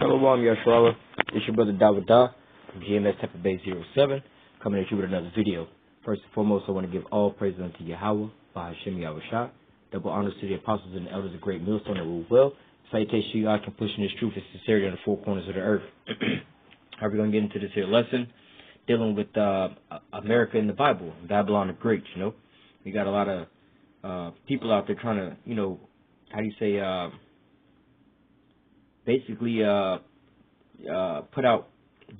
Shalom, Yashwala. It's your brother Dawada from GMS Tampa Bay 07, coming at you with another video. First and foremost, I want to give all praise unto Yahweh, Bahashem Yahushua. Double honors to the apostles and the elders of Great Millstone that rule well. Salutations to you, I can push in this truth and sincerity on the four corners of the earth. How are we going to get into this here lesson? Dealing with America in the Bible, Babylon the Great, you know. We got a lot of people out there trying to, you know, how do you say, basically put out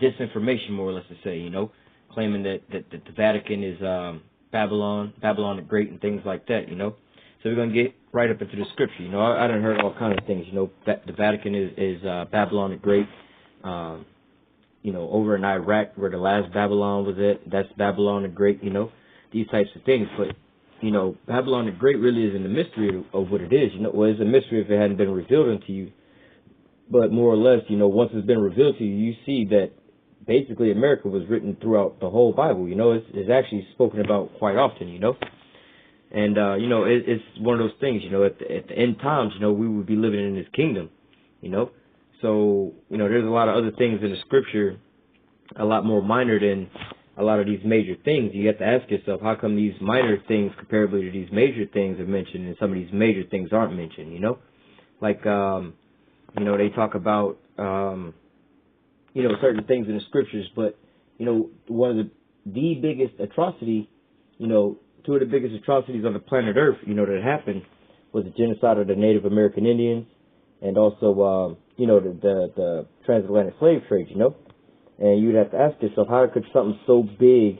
disinformation, more or less to say, you know, claiming that the Vatican is Babylon the Great and things like that, you know. So we're going to get right up into the scripture, you know. I done heard all kinds of things, you know. The Vatican is Babylon the Great. You know, over in Iraq where the last Babylon was at, that's Babylon the Great, you know, these types of things. But, you know, Babylon the Great really isn't a mystery of what it is, you know. Well, it's a mystery if it hadn't been revealed unto you. But more or less, you know, once it's been revealed to you, you see that basically America was written throughout the whole Bible, you know. It's actually spoken about quite often, you know. And, you know, it's one of those things, you know, at the end times, you know, we would be living in this kingdom, you know. So, you know, there's a lot of other things in the scripture, a lot more minor than a lot of these major things. You have to ask yourself, how come these minor things comparably to these major things are mentioned and some of these major things aren't mentioned, you know? Like, you know, they talk about, you know, certain things in the scriptures, but, you know, one of the biggest atrocity, you know, two of the biggest atrocities on the planet Earth, you know, that happened was the genocide of the Native American Indians and also, you know, the transatlantic slave trade, you know. And you'd have to ask yourself, how could something so big,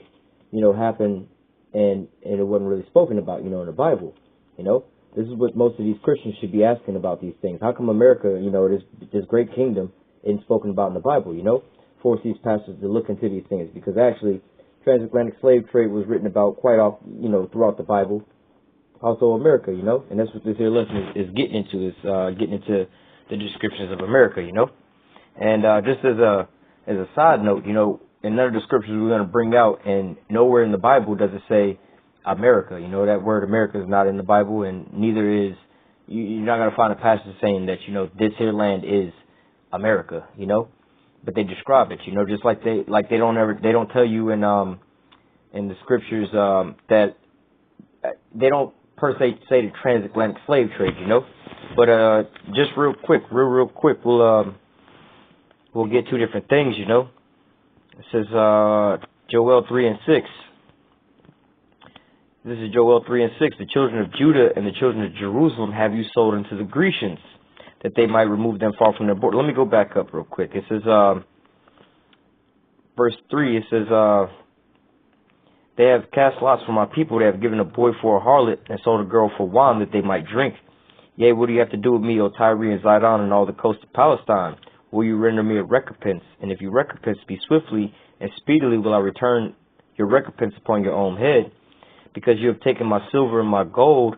you know, happen and it wasn't really spoken about, you know, in the Bible, you know? This is what most of these Christians should be asking about these things. How come America, you know, this great kingdom isn't spoken about in the Bible, you know? Force these pastors to look into these things, because actually transatlantic slave trade was written about quite often, you know, throughout the Bible. Also America, you know, and that's what this here lesson is getting into, is getting into the descriptions of America, you know. And just as a side note, you know, in none of the scriptures we're going to bring out, and nowhere in the Bible does it say America. You know, that word America is not in the Bible, and neither is, you're not going to find a passage saying that, you know, this here land is America, you know. But they describe it, you know, just like they don't tell you in the scriptures that they don't per se say the transatlantic slave trade, you know. But just real quick, we'll get two different things, you know. It says Joel 3 and 6. This is Joel 3 and 6. The children of Judah and the children of Jerusalem have you sold unto the Grecians, that they might remove them far from their border. Let me go back up real quick. It says, verse 3, it says, they have cast lots for my people. They have given a boy for a harlot and sold a girl for wine that they might drink. Yea, what do you have to do with me, O Tyre and Zidon and all the coast of Palestine? Will you render me a recompense? And if you recompense me swiftly and speedily will I return your recompense upon your own head, because you have taken my silver and my gold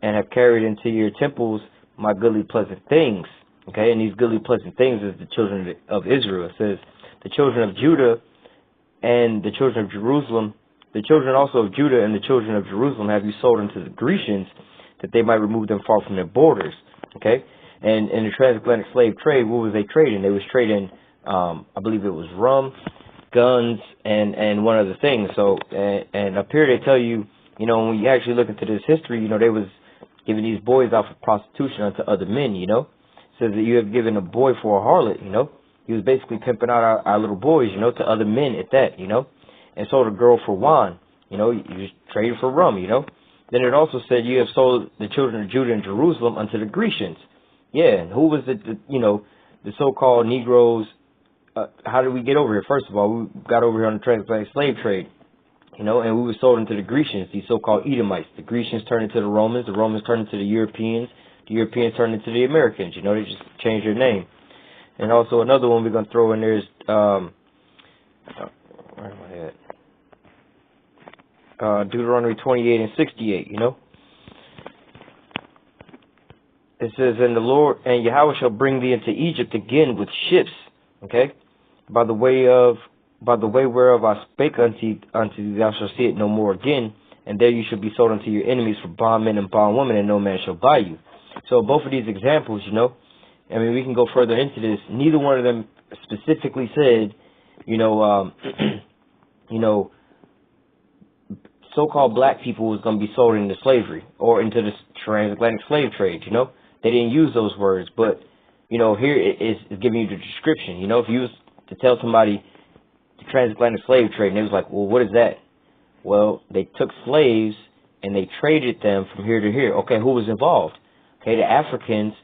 and have carried into your temples my goodly pleasant things. Okay, and these goodly pleasant things is the children of Israel. It says, the children of Judah and the children of Jerusalem, the children also of Judah and the children of Jerusalem have you sold unto the Grecians, that they might remove them far from their borders. Okay, and in the transatlantic slave trade, what was they trading? They was trading, I believe it was rum, guns, and one other thing. So, and up here they tell you, you know, when you actually look into this history, you know, they was giving these boys out for prostitution unto other men, you know. It says that you have given a boy for a harlot, you know. He was basically pimping out our little boys, you know, to other men at that, you know. And sold a girl for wine, you know. You just traded for rum, you know. Then it also said you have sold the children of Judah and Jerusalem unto the Grecians. Yeah, and who was it, you know, the so-called Negroes? How did we get over here? First of all, we got over here on the transatlantic slave trade, you know, and we were sold into the Grecians, these so-called Edomites. The Grecians turned into the Romans turned into the Europeans turned into the Americans, you know, they just changed their name. And also another one we're going to throw in there is, where am I at? Deuteronomy 28 and 68, you know. It says, and the Lord and Yahweh shall bring thee into Egypt again with ships, okay, by the way whereof I spake unto thee, thou shalt see it no more again, and there you shall be sold unto your enemies for bondmen and bondwomen, and no man shall buy you. So both of these examples, you know, I mean, we can go further into this. Neither one of them specifically said, you know, you know, so-called black people was going to be sold into slavery or into the transatlantic slave trade, you know. They didn't use those words, but, you know, here it is giving you the description. You know, if you was to tell somebody the transatlantic slave trade, and they was like, well, what is that? Well, they took slaves and they traded them from here to here. Okay, who was involved? Okay, the Africans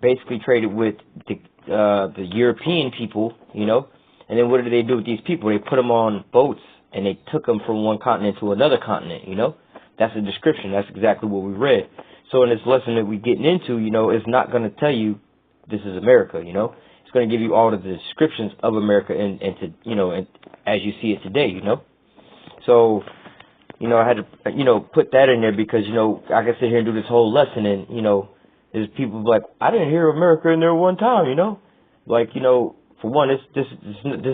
basically traded with the European people, you know. And then what did they do with these people? They put them on boats and they took them from one continent to another continent, you know. That's the description. That's exactly what we read. So in this lesson that we're getting into, you know, it's not going to tell you this is America, you know. It's going to give you all of the descriptions of America and to, you know, and as you see it today, you know. So, you know, I had to, you know, put that in there because, you know, I can sit here and do this whole lesson and, you know, there's people like, I didn't hear America in there one time, you know. Like, you know, for one, this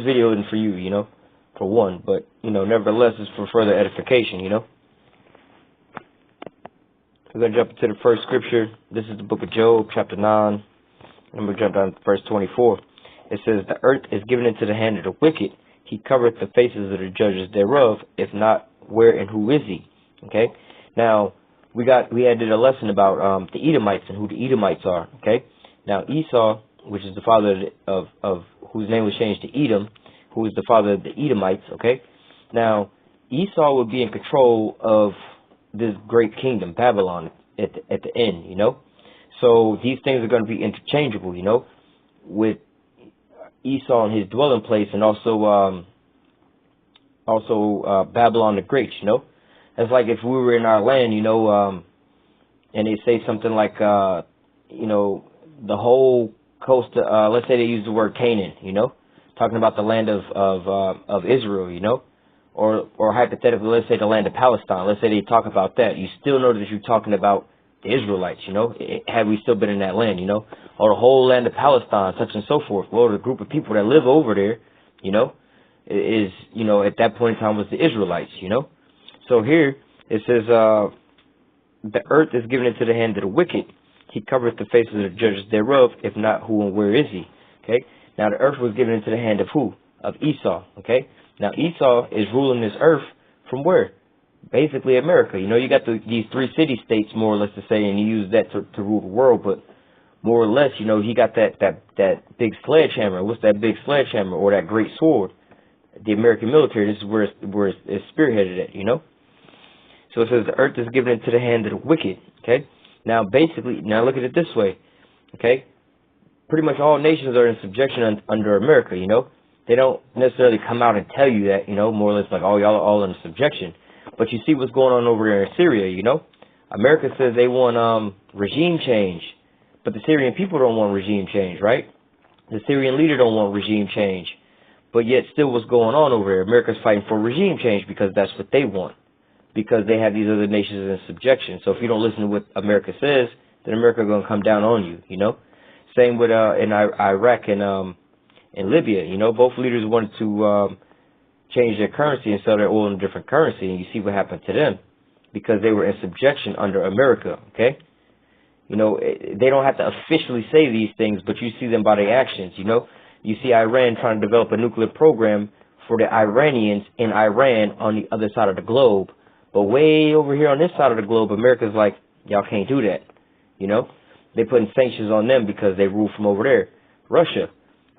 video isn't for you, you know, for one. But, you know, nevertheless, it's for further edification, you know. We're going to jump into the first scripture. This is the book of Job, chapter 9. And we'll jump down to verse 24. It says, the earth is given into the hand of the wicked. He covereth the faces of the judges thereof. If not, where and who is he? Okay. Now, we had did a lesson about the Edomites and who the Edomites are. Okay. Now, Esau, which is the father of whose name was changed to Edom, who is the father of the Edomites. Okay. Now, Esau would be in control of this great kingdom, Babylon, at the end, you know. So these things are going to be interchangeable, you know, with Esau and his dwelling place, and also Babylon the Great, you know. It's like if we were in our land, you know, and they say something like, you know, the whole coast. Let's say they use the word Canaan, you know, talking about the land of Israel, you know. Or hypothetically, let's say the land of Palestine. Let's say they talk about that. You still know that you're talking about the Israelites, you know. Had we still been in that land, you know. Or the whole land of Palestine, such and so forth. Well, the group of people that live over there, you know, is, you know, at that point in time was the Israelites, you know. So here it says, the earth is given into the hand of the wicked. He covereth the faces of the judges thereof. If not, who and where is he? Okay. Now the earth was given into the hand of who? Of Esau. Okay. Now, Esau is ruling this earth from where? Basically, America. You know, you got these three city-states, more or less, to say, and you use that to rule the world. But more or less, you know, he got that big sledgehammer. What's that big sledgehammer or that great sword? The American military. This is where it's spearheaded at, you know. So it says the earth is given into the hand of the wicked. Okay. Now, basically, now look at it this way. Okay. Pretty much all nations are in subjection under America, you know. They don't necessarily come out and tell you that, you know, more or less like, oh, y'all are all in subjection. But you see what's going on over there in Syria, you know. America says they want regime change, but the Syrian people don't want regime change, right? The Syrian leader don't want regime change. But yet still what's going on over there? America's fighting for regime change because that's what they want, because they have these other nations in subjection. So if you don't listen to what America says, then America going to come down on you, you know. Same with in Iraq and in Libya, you know, both leaders wanted to change their currency and sell their oil in a different currency, and you see what happened to them because they were in subjection under America, okay? You know, they don't have to officially say these things, but you see them by their actions, you know? You see Iran trying to develop a nuclear program for the Iranians in Iran on the other side of the globe, but way over here on this side of the globe, America's like, y'all can't do that, you know? They're putting sanctions on them because they rule from over there. Russia.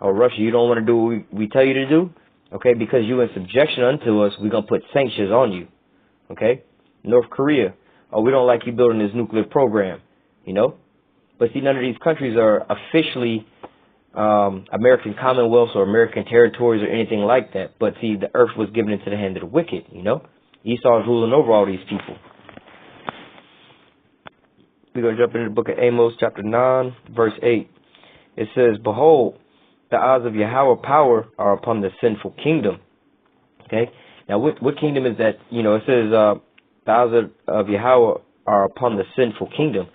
Oh, Russia, you don't want to do what we tell you to do? Okay, because you're in subjection unto us, we're going to put sanctions on you. Okay? North Korea. Oh, we don't like you building this nuclear program. You know? But see, none of these countries are officially American Commonwealths or American territories or anything like that. But see, the earth was given into the hand of the wicked, you know? Esau is ruling over all these people. We're going to jump into the book of Amos, chapter 9, verse 8. It says, behold, the eyes of Yahweh power are upon the sinful kingdom. Okay? Now, what kingdom is that? You know, it says the eyes of Yahweh are upon the sinful kingdom.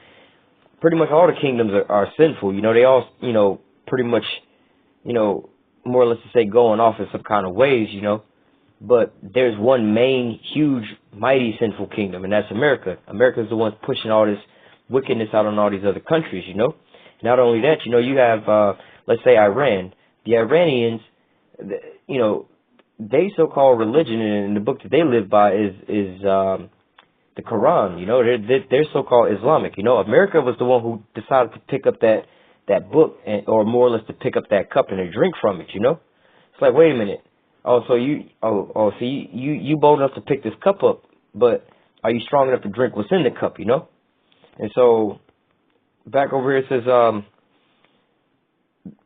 Pretty much all the kingdoms are sinful. You know, they all, you know, pretty much, you know, more or less to say going off in some kind of ways, you know. But there's one main, huge, mighty sinful kingdom, and that's America. America's the one pushing all this wickedness out on all these other countries, you know. Not only that, you have, let's say, Iran. The Iranians, you know, they so-called religion and the book that they live by is the Quran. They're so-called Islamic. America was the one who decided to pick up that book, or more or less to pick up that cup and to drink from it. It's like, wait a minute. So you bold enough to pick this cup up, but are you strong enough to drink what's in the cup? And so back over here it says,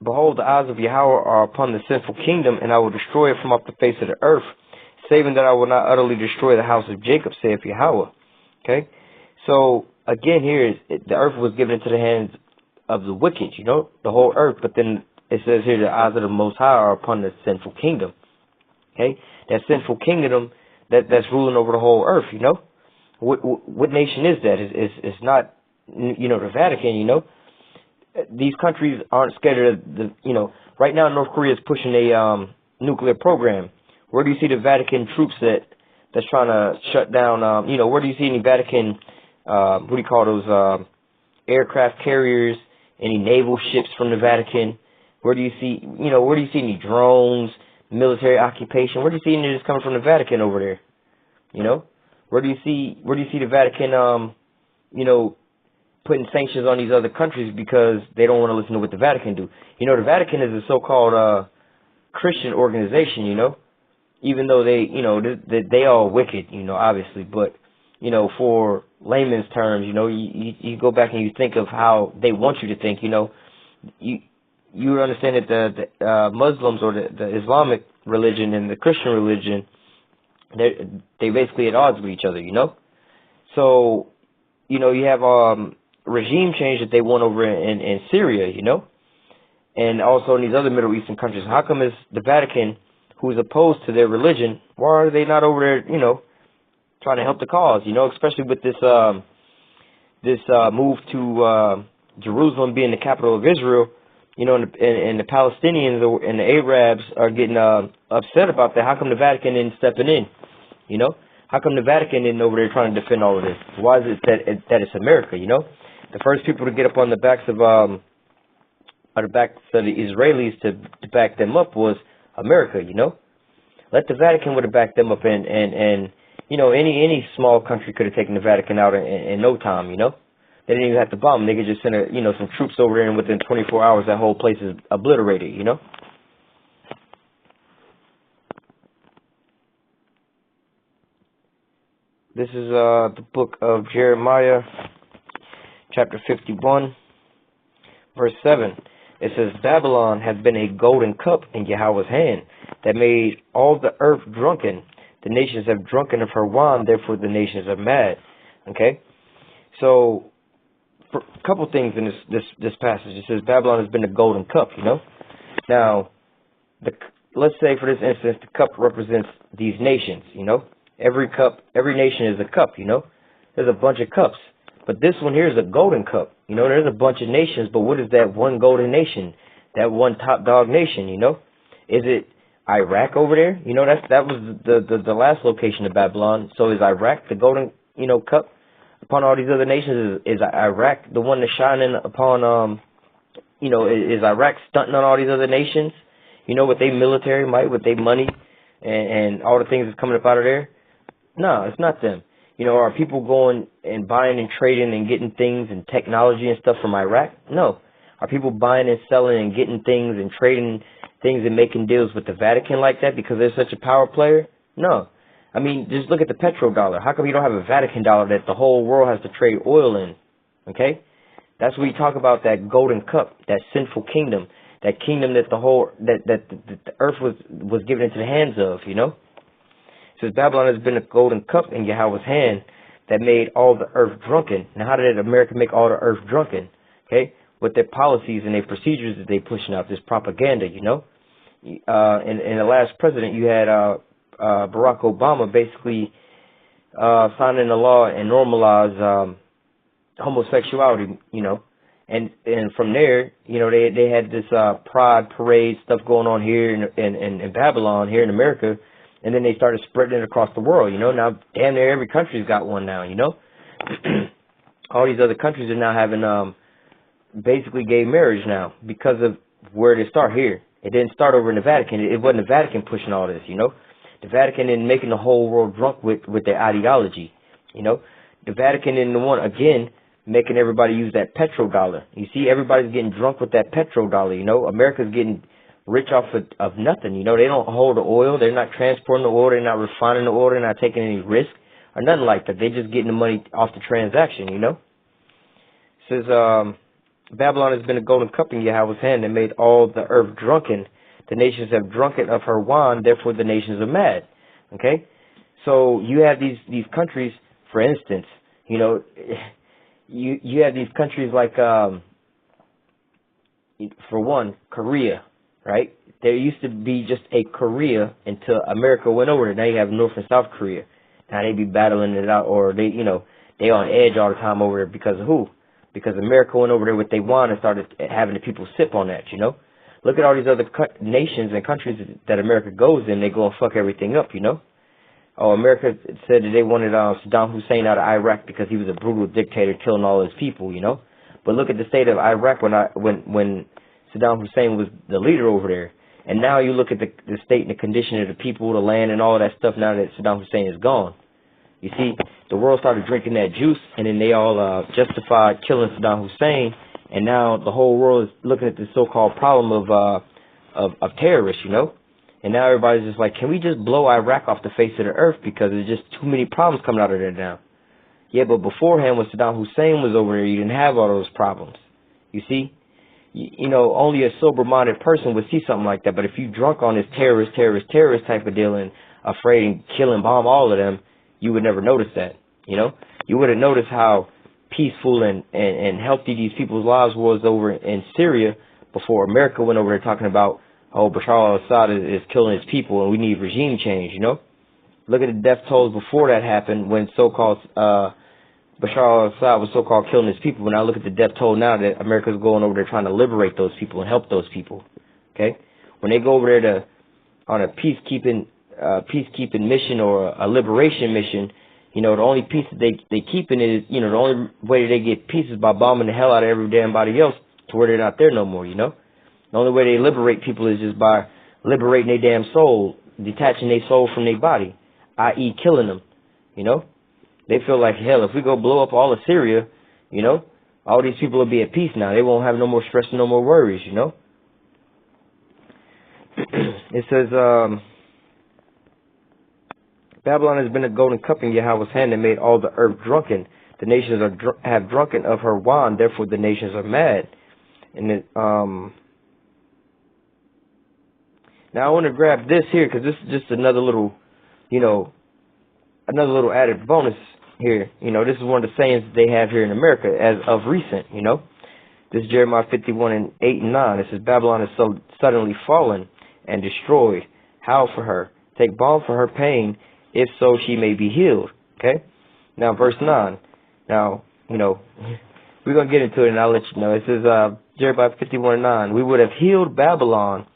behold, the eyes of Yahweh are upon the sinful kingdom, and I will destroy it from off the face of the earth, saving that I will not utterly destroy the house of Jacob, saith Yahweh. Okay? So, again, here, the earth was given into the hands of the wicked, the whole earth. But then it says here, the eyes of the Most High are upon the sinful kingdom. Okay? That sinful kingdom that's ruling over the whole earth, What nation is that? It's not, the Vatican, These countries aren't scared of right now North Korea is pushing a nuclear program. Where do you see the Vatican troops that's trying to shut down, where do you see any Vatican, what do you call those, aircraft carriers, any naval ships from the Vatican? Where do you see, where do you see any drones, military occupation? Where do you see any of this coming from the Vatican over there? Where do you see the Vatican, putting sanctions on these other countries because they don't want to listen to what the Vatican do? The Vatican is a so-called Christian organization, even though they all wicked, obviously. But, for layman's terms, you go back and you think of how they want you to think, you understand that the Muslims or the Islamic religion and the Christian religion, they basically at odds with each other, So, you have regime change that they want over in Syria, and also in these other Middle Eastern countries. How come is the Vatican, who is opposed to their religion, why are they not over there, trying to help the cause, especially with this move to Jerusalem being the capital of Israel, and the Palestinians and the Arabs are getting upset about that. How come the Vatican isn't stepping in, How come the Vatican isn't over there trying to defend all of this? Why is it that it's America, The first people to get up on the backs of the Israelis to back them up was America, Let the Vatican would have backed them up, and any small country could have taken the Vatican out in no time, They didn't even have to bomb. They could just send some troops over there, and within 24 hours that whole place is obliterated, This is the book of Jeremiah, chapter 51, verse 7. It says, Babylon hath been a golden cup in Yahweh's hand, that made all the earth drunken. The nations have drunken of her wine, therefore the nations are mad. Okay? So, for a couple things in this passage. It says Babylon has been a golden cup, Now, let's say for this instance, the cup represents these nations, Every nation is a cup, There's a bunch of cups. But this one here is a golden cup. There's a bunch of nations, but what is that one golden nation? That one top dog nation, Is it Iraq over there? That was the last location of Babylon. So is Iraq the golden, cup upon all these other nations? Is Iraq the one that's shining upon, is Iraq stunting on all these other nations? With their military might, with their money and all the things that's coming up out of there? No, it's not them. Are people going and buying and trading and getting things and technology and stuff from Iraq? No. Are people buying and selling and getting things and trading things and making deals with the Vatican like that because they're such a power player? No. I mean, just look at the petrodollar. How come you don't have a Vatican dollar that the whole world has to trade oil in? Okay? That's what we talk about, that golden cup, that sinful kingdom, that kingdom that the earth was given into the hands of, It says Babylon has been a golden cup in Yahweh's hand that made all the earth drunken. Now, how did America make all the earth drunken? Okay? With their policies and their procedures that they pushing out, this propaganda, In the last president, you had Barack Obama basically signing the law and normalize homosexuality, And from there, they had this pride parade stuff going on here in Babylon, here in America. And then they started spreading it across the world, Now, damn near every country's got one now, All these other countries are now having basically gay marriage now because of where they start here. It didn't start over in the Vatican. It wasn't the Vatican pushing all this, you know. The Vatican and making the whole world drunk with their ideology, you know. The Vatican and the one, again, making everybody use that petrodollar. You see, everybody's getting drunk with that petrodollar, you know. America's getting rich off of nothing, you know. They don't hold the oil. They're not transporting the oil. They're not refining the oil. They're not taking any risk or nothing like that. They're just getting the money off the transaction, you know. It says, Babylon has been a golden cup in Yahweh's hand and made all the earth drunken. The nations have drunken of her wine, therefore the nations are mad. Okay? So you have these countries, for instance, you know, you have these countries like, for one, Korea, right? There used to be just a Korea until America went over there. Now you have North and South Korea. Now they be battling it out, or they, you know, they on edge all the time over there because of who? Because America went over there with their wine and started having the people sip on that, you know? Look at all these other nations and countries that America goes in. They go and fuck everything up, you know? Oh, America said that they wanted Saddam Hussein out of Iraq because he was a brutal dictator killing all his people, you know? But look at the state of Iraq when Saddam Hussein was the leader over there. And now you look at the state and the condition of the people, the land, and all of that stuff now that Saddam Hussein is gone. You see, the world started drinking that juice, and then they all justified killing Saddam Hussein, and now the whole world is looking at this so-called problem of terrorists, you know? And now everybody's just like, can we just blow Iraq off the face of the earth because there's just too many problems coming out of there now? Yeah, but beforehand, when Saddam Hussein was over there, you didn't have all those problems. You see? You know, only a sober-minded person would see something like that, but if you drunk on this terrorist type of deal and afraid and kill and bomb all of them, you would never notice that, you know? You wouldn't notice how peaceful and healthy these people's lives was over in Syria before America went over there talking about, oh, Bashar al-Assad is killing his people and we need regime change, you know? Look at the death tolls before that happened when so-called Bashar al-Assad was so-called killing his people. When I look at the death toll now that America's going over there trying to liberate those people and help those people, okay? When they go over there on a peacekeeping mission or a liberation mission, you know, the only peace that they keeping is, you know, the only way they get peace is by bombing the hell out of every damn body else to where they're not there no more, you know? The only way they liberate people is just by liberating their damn soul, detaching their soul from their body, i.e. killing them, you know? They feel like, hell, if we go blow up all of Syria, you know, all these people will be at peace now. They won't have no more stress and no more worries, you know? It says, Babylon has been a golden cup in Yahweh's hand and made all the earth drunken. The nations have drunken of her wine, therefore the nations are mad. And it, now I want to grab this here because this is just another little, you know, another little added bonus here. You know, this is one of the sayings that they have here in America as of recent, you know. This is Jeremiah 51 and 8 and 9. It says, Babylon is so suddenly fallen and destroyed. Howl for her. Take balm for her pain, if so she may be healed. Okay? Now, verse 9. Now, you know, we're going to get into it and I'll let you know. It says, Jeremiah 51 and 9. We would have healed Babylon,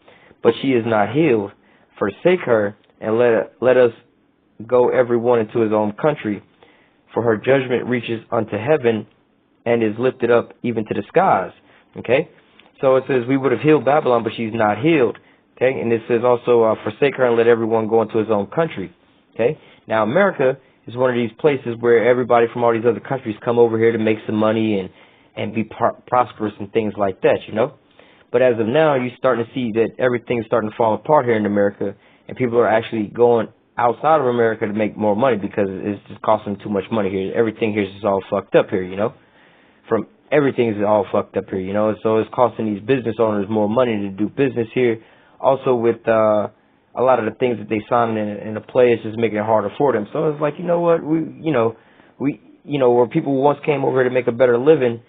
but she is not healed. Forsake her and let us go every one into his own country. For her judgment reaches unto heaven and is lifted up even to the skies. Okay? So it says we would have healed Babylon, but she's not healed. Okay? And it says also, forsake her and let everyone go into his own country. Okay? Now, America is one of these places where everybody from all these other countries come over here to make some money and be prosperous and things like that, you know? But as of now, you're starting to see that everything's starting to fall apart here in America, and people are actually going outside of America to make more money because it's just costing them too much money here. Everything here is just all fucked up here, you know? From everything is all fucked up here, you know? So it's costing these business owners more money to do business here. Also with a lot of the things that they sign in the play, it's just making it harder for them. So it's like, you know what, where people once came over here to make a better living,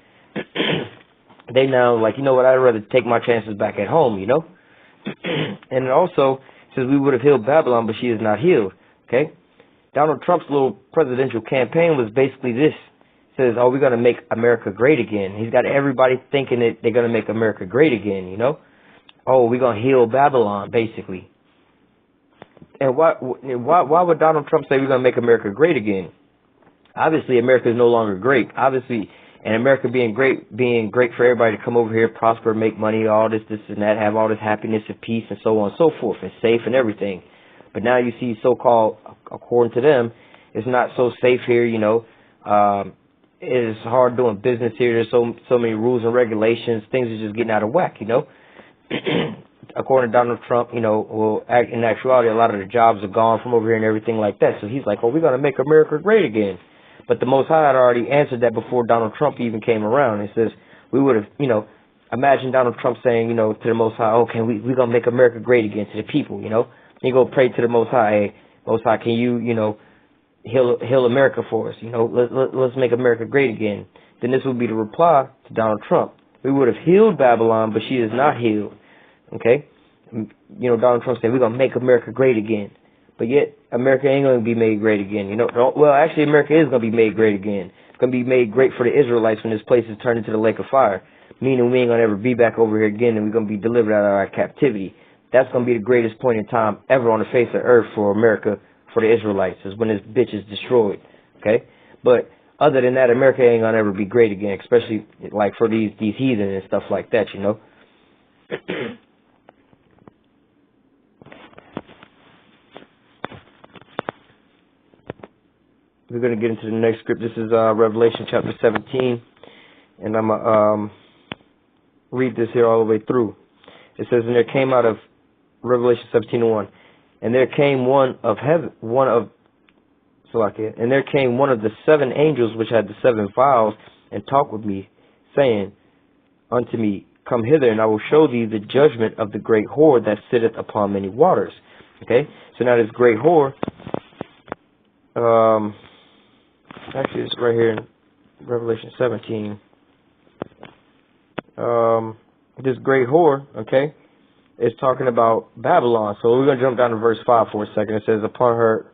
they now like, you know what, I'd rather take my chances back at home, you know? And it also says we would have healed Babylon, but she is not healed. Okay? Donald Trump's little presidential campaign was basically this. It says, oh, we're going to make America great again. He's got everybody thinking that they're going to make America great again, you know? Oh, we're going to heal Babylon, basically. And why would Donald Trump say we're going to make America great again? Obviously, America is no longer great. Obviously, And America being great for everybody to come over here, prosper, make money, all this and that, have all this happiness and peace and so on and so forth, and safe and everything. But now you see, so-called, according to them, it's not so safe here, you know. It's hard doing business here. There's so many rules and regulations. Things are just getting out of whack, you know. According to Donald Trump, you know, well, in actuality, a lot of the jobs are gone from over here and everything like that. So he's like, oh, we're going to make America great again. But the Most High had already answered that before Donald Trump even came around. He says, we would have, you know, imagine Donald Trump saying, you know, to the Most High, okay, we're going to make America great again, to the people, you know. You go pray to the Most High, hey, Most High, can you, you know, heal America for us, you know, let's make America great again. Then this would be the reply to Donald Trump. We would have healed Babylon, but she is not healed. Okay? You know, Donald Trump said, we're going to make America great again. But yet, America ain't going to be made great again. You know, well, actually, America is going to be made great again. It's going to be made great for the Israelites when this place is turned into the lake of fire. Meaning we ain't going to ever be back over here again, and we're going to be delivered out of our captivity. That's going to be the greatest point in time ever on the face of earth for America, for the Israelites, is when this bitch is destroyed. Okay? But other than that, America ain't going to ever be great again, especially like for these heathen and stuff like that, you know. We're going to get into the next script. This is Revelation chapter 17. And I'm going to read this here all the way through. It says, and there came out of Revelation 17:1, and there came one of the 7 angels which had the 7 vials, and talked with me, saying unto me, come hither, and I will show thee the judgment of the great whore that sitteth upon many waters. Okay? So now this great whore, actually it's right here in Revelation 17. This great whore, okay, is talking about Babylon. So we're going to jump down to verse 5 for a second. It says, upon her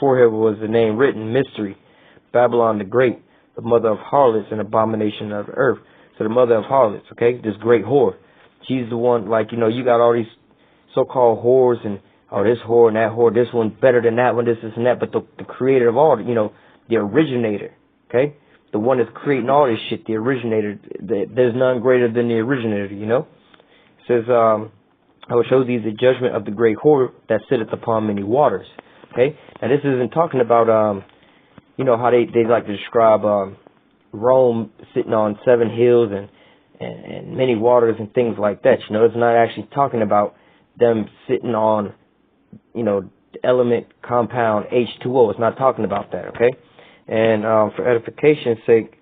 forehead was the name written, Mystery, Babylon the Great, the mother of harlots and abomination of the earth. So the mother of harlots, okay, this great whore. She's the one, like, you know, you got all these so-called whores and, oh, this whore and that whore, this one's better than that one, this and that. But the creator of all, you know, the originator, okay, the one that's creating all this shit, the originator, there's none greater than the originator, you know. It says, I will show thee the judgment of the great whore that sitteth upon many waters. Okay? Now this isn't talking about, you know, how they like to describe Rome sitting on 7 hills and many waters and things like that. You know, it's not actually talking about them sitting on, you know, the element compound H2O. It's not talking about that, okay? And for edification's sake,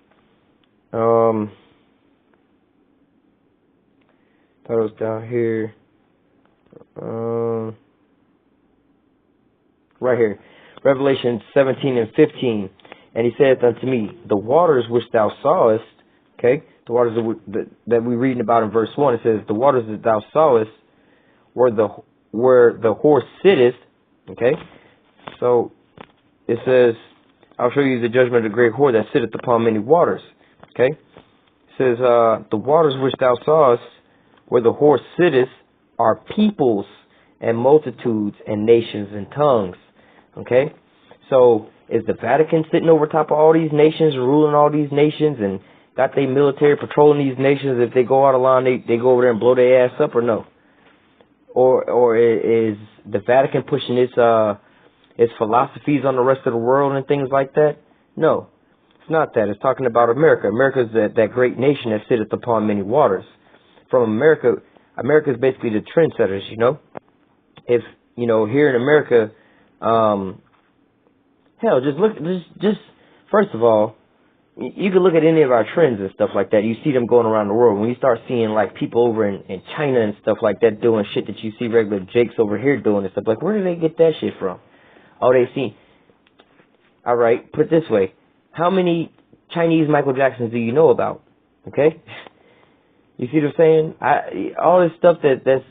that was down here. Right here, Revelation 17 and 15, and he saith unto me, the waters which thou sawest, okay, the waters that we're reading about in verse 1, it says, the waters that thou sawest where the whore sitteth, okay, so it says, I'll show you the judgment of the great whore that sitteth upon many waters, okay, it says, the waters which thou sawest where the whore sitteth are peoples and multitudes and nations and tongues. Okay? So is the Vatican sitting over top of all these nations, ruling all these nations, and got their military patrolling these nations? If they go out of line, they go over there and blow their ass up, or no? Or is the Vatican pushing its philosophies on the rest of the world and things like that? No. It's not that. It's talking about America. America is that great nation that sitteth upon many waters. From America is basically the trendsetters, you know. If, you know, here in America, hell, just first of all, you can look at any of our trends and stuff like that. You see them going around the world. When you start seeing, like, people over in China and stuff like that doing shit that you see regular Jakes over here doing and stuff, like, where do they get that shit from? Oh, they see. All right, put it this way. How many Chinese Michael Jacksons do you know about? Okay? You see what I'm saying? All this stuff that's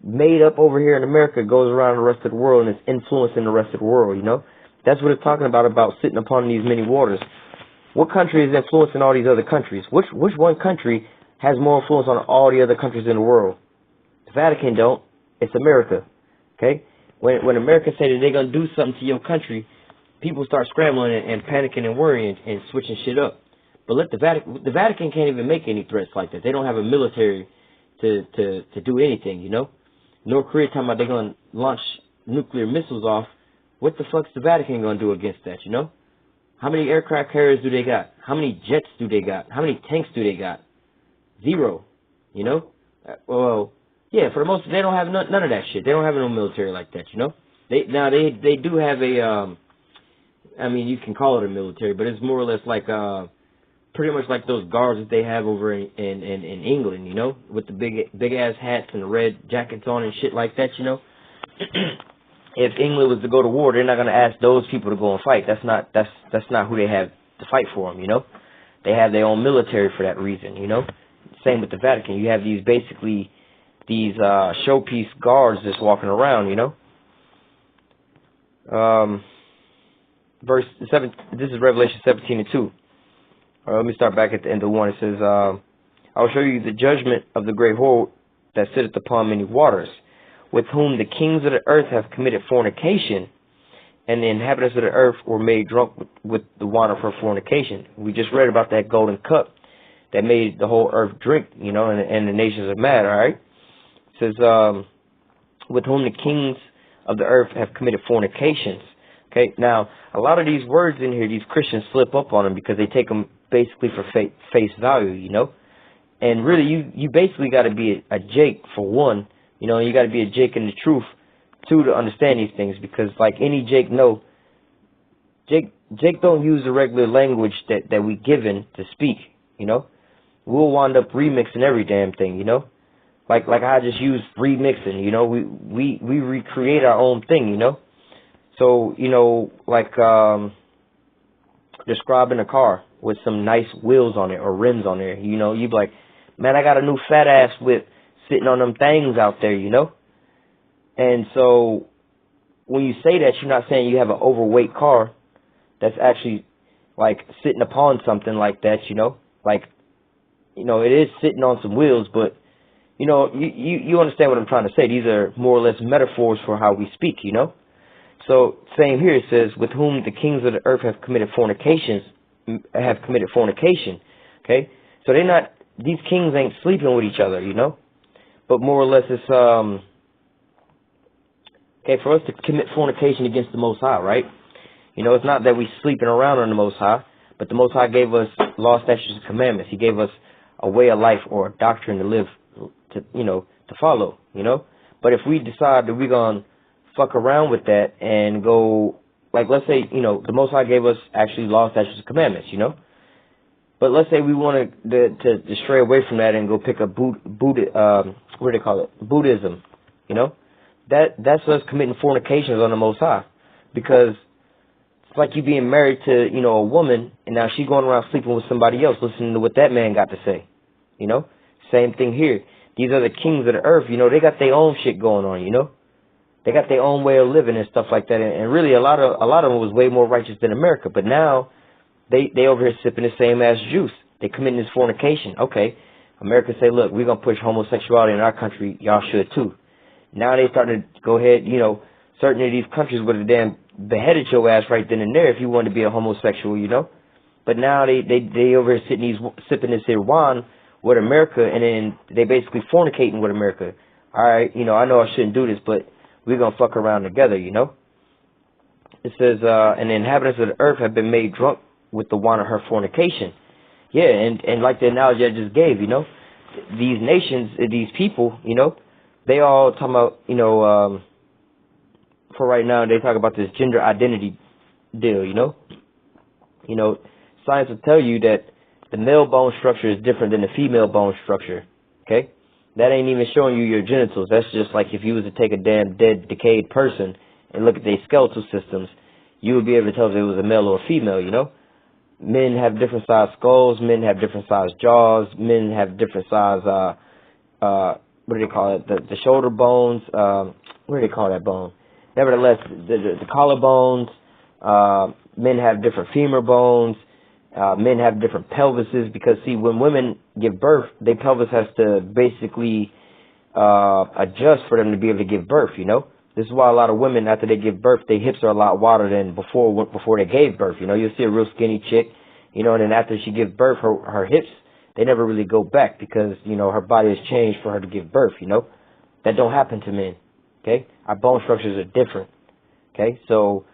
made up over here in America goes around the rest of the world and it's influencing the rest of the world, you know? That's what it's talking about sitting upon these many waters. What country is influencing all these other countries? Which one country has more influence on all the other countries in the world? The Vatican don't. It's America. Okay? When Americans say that they're going to do something to your country, people start scrambling and panicking and worrying and switching shit up. But let the Vatican can't even make any threats like that. They don't have a military to do anything, you know. North Korea talking about they're going to launch nuclear missiles off. What the fuck's the Vatican going to do against that, you know? How many aircraft carriers do they got? How many jets do they got? How many tanks do they got? Zero, you know? Well, yeah, for the most, they don't have none of that shit. They don't have no military like that, you know? They do have a, I mean, you can call it a military, but it's more or less like, pretty much like those guards that they have over in England, you know? With the big ass hats and the red jackets on and shit like that, you know? If England was to go to war, they're not going to ask those people to go and fight. That's not who they have to fight for them, you know? They have their own military for that reason, you know? Same with the Vatican. You have these showpiece guards just walking around, you know? Verse 7, this is Revelation 17:2. Let me start back at the end of 1. It says, I will show you the judgment of the great whore that sitteth upon many waters, with whom the kings of the earth have committed fornication, and the inhabitants of the earth were made drunk with the wine of her fornication. We just read about that golden cup that made the whole earth drink, you know, and the nations are mad, all right? It says, with whom the kings of the earth have committed fornications. Okay, now, a lot of these words in here, these Christians slip up on them because they take them basically for face value, you know? And really, you basically got to be a Jake, for one. You know, you got to be a Jake in the truth, too, to understand these things. Because, like any Jake know, Jake don't use the regular language that we given to speak, you know? We'll wind up remixing every damn thing, you know? Like I just use remixing, you know? We recreate our own thing, you know? So, you know, like describing a car with some nice wheels on it or rims on there, you know? You'd be like, man, I got a new fat-ass whip sitting on them things out there, you know? And so when you say that, you're not saying you have an overweight car that's actually, like, sitting upon something like that, you know? Like, you know, it is sitting on some wheels, but, you know, you understand what I'm trying to say. These are more or less metaphors for how we speak, you know? So, same here, it says, with whom the kings of the earth have committed fornication, okay? So these kings ain't sleeping with each other, you know? But more or less it's, okay, for us to commit fornication against the Most High, right? You know, it's not that we sleeping around on the Most High, but the Most High gave us law, statutes, and commandments. He gave us a way of life or a doctrine to live, to follow, you know? But if we decide that we're going to fuck around with that and go, like, let's say, you know, the Most High gave us actually law, statutes, and commandments, you know? But let's say we want to stray away from that and go pick up Buddhism, you know? That's us committing fornications on the Most High. Because it's like you being married to, you know, a woman, and now she going around sleeping with somebody else, listening to what that man got to say, you know? Same thing here. These are the kings of the earth, you know? They got their own shit going on, you know? They got their own way of living and stuff like that. And really, a lot of them was way more righteous than America. But now, they over here sipping the same ass juice. They committing this fornication. Okay, America say, look, we're going to push homosexuality in our country. Y'all should too. Now they starting to go ahead, you know, certain of these countries would have damn beheaded your ass right then and there if you wanted to be a homosexual, you know. But now they over here sipping this here wine with America, and then they basically fornicating with America. All right, you know, I know I shouldn't do this, but we're going to fuck around together, you know. It says, and the inhabitants of the earth have been made drunk with the wine of her fornication. Yeah, and like the analogy I just gave, you know, these nations, these people, you know, they all talking about, you know, for right now, they talk about this gender identity deal, you know. You know, science will tell you that the male bone structure is different than the female bone structure, okay? That ain't even showing you your genitals. That's just like if you was to take a damn dead, decayed person and look at their skeletal systems, you would be able to tell if it was a male or a female, you know? Men have different size skulls. Men have different size jaws. Men have different size, what do they call it? The shoulder bones. What do they call that bone? Nevertheless, the collarbones. Men have different femur bones. Men have different pelvises because, see, when women give birth, their pelvis has to basically adjust for them to be able to give birth, you know? This is why a lot of women, after they give birth, their hips are a lot wider than before they gave birth. You know, you'll see a real skinny chick, you know, and then after she gives birth, her hips, they never really go back because, you know, her body has changed for her to give birth, you know. That don't happen to men, okay? Our bone structures are different, okay? So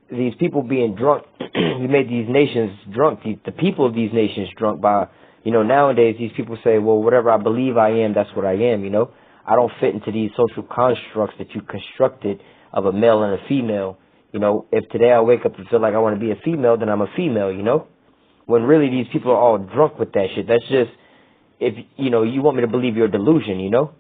these people being drunk, we made these nations drunk, the people of these nations drunk by, you know, nowadays these people say, well, whatever I believe I am, that's what I am, you know. I don't fit into these social constructs that you constructed of a male and a female. You know, if today I wake up and feel like I want to be a female, then I'm a female, you know. When really these people are all drunk with that shit. That's just, if, you know, you want me to believe your delusion, you know.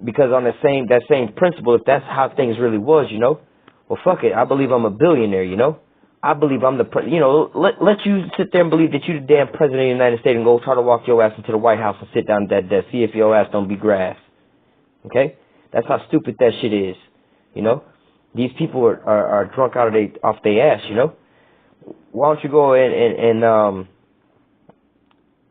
Because on that same principle, if that's how things really was, you know, well, fuck it. I believe I'm a billionaire, you know. I believe I'm you know, let you sit there and believe that you the damn president of the United States and go try to walk your ass into the White House and sit down at that desk, see if your ass don't be grass. Okay? That's how stupid that shit is, you know. These people are drunk off their ass, you know. Why don't you go and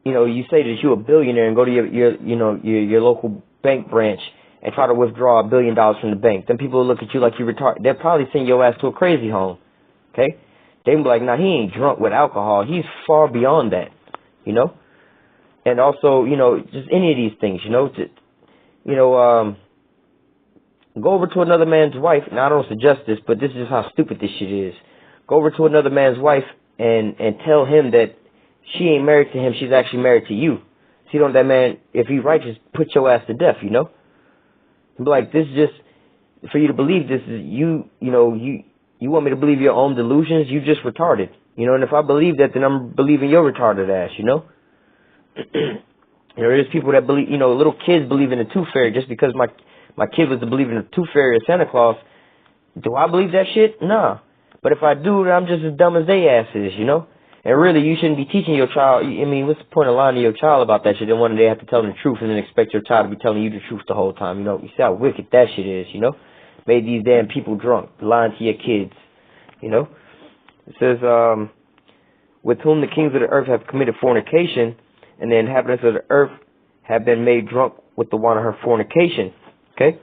you know, you say that you're a billionaire and go to your local bank branch and try to withdraw $1 billion from the bank. Then people will look at you like you retarded. They'll probably send your ass to a crazy home. Okay? They be like, nah, he ain't drunk with alcohol. He's far beyond that, you know? And also, you know, just any of these things, you know, go over to another man's wife. Now, I don't suggest this, but this is just how stupid this shit is. Go over to another man's wife and tell him that she ain't married to him. She's actually married to you. See, don't that man, if he's righteous, put your ass to death, you know? Be like, this is just, for you to believe this is, you want me to believe your own delusions? You just retarded. You know, and if I believe that, then I'm believing your retarded ass, you know? You know, there's people that believe, you know, little kids believe in the tooth fairy just because my kid was believing in the tooth fairy or Santa Claus. Do I believe that shit? Nah. But if I do, then I'm just as dumb as they ass is, you know? And really, you shouldn't be teaching your child. I mean, what's the point of lying to your child about that shit? Then one day they have to tell them the truth and then expect your child to be telling you the truth the whole time. You know, you see how wicked that shit is, you know? Made these damn people drunk, lying to your kids, you know? It says, with whom the kings of the earth have committed fornication, and the inhabitants of the earth have been made drunk with the wine of her fornication. Okay?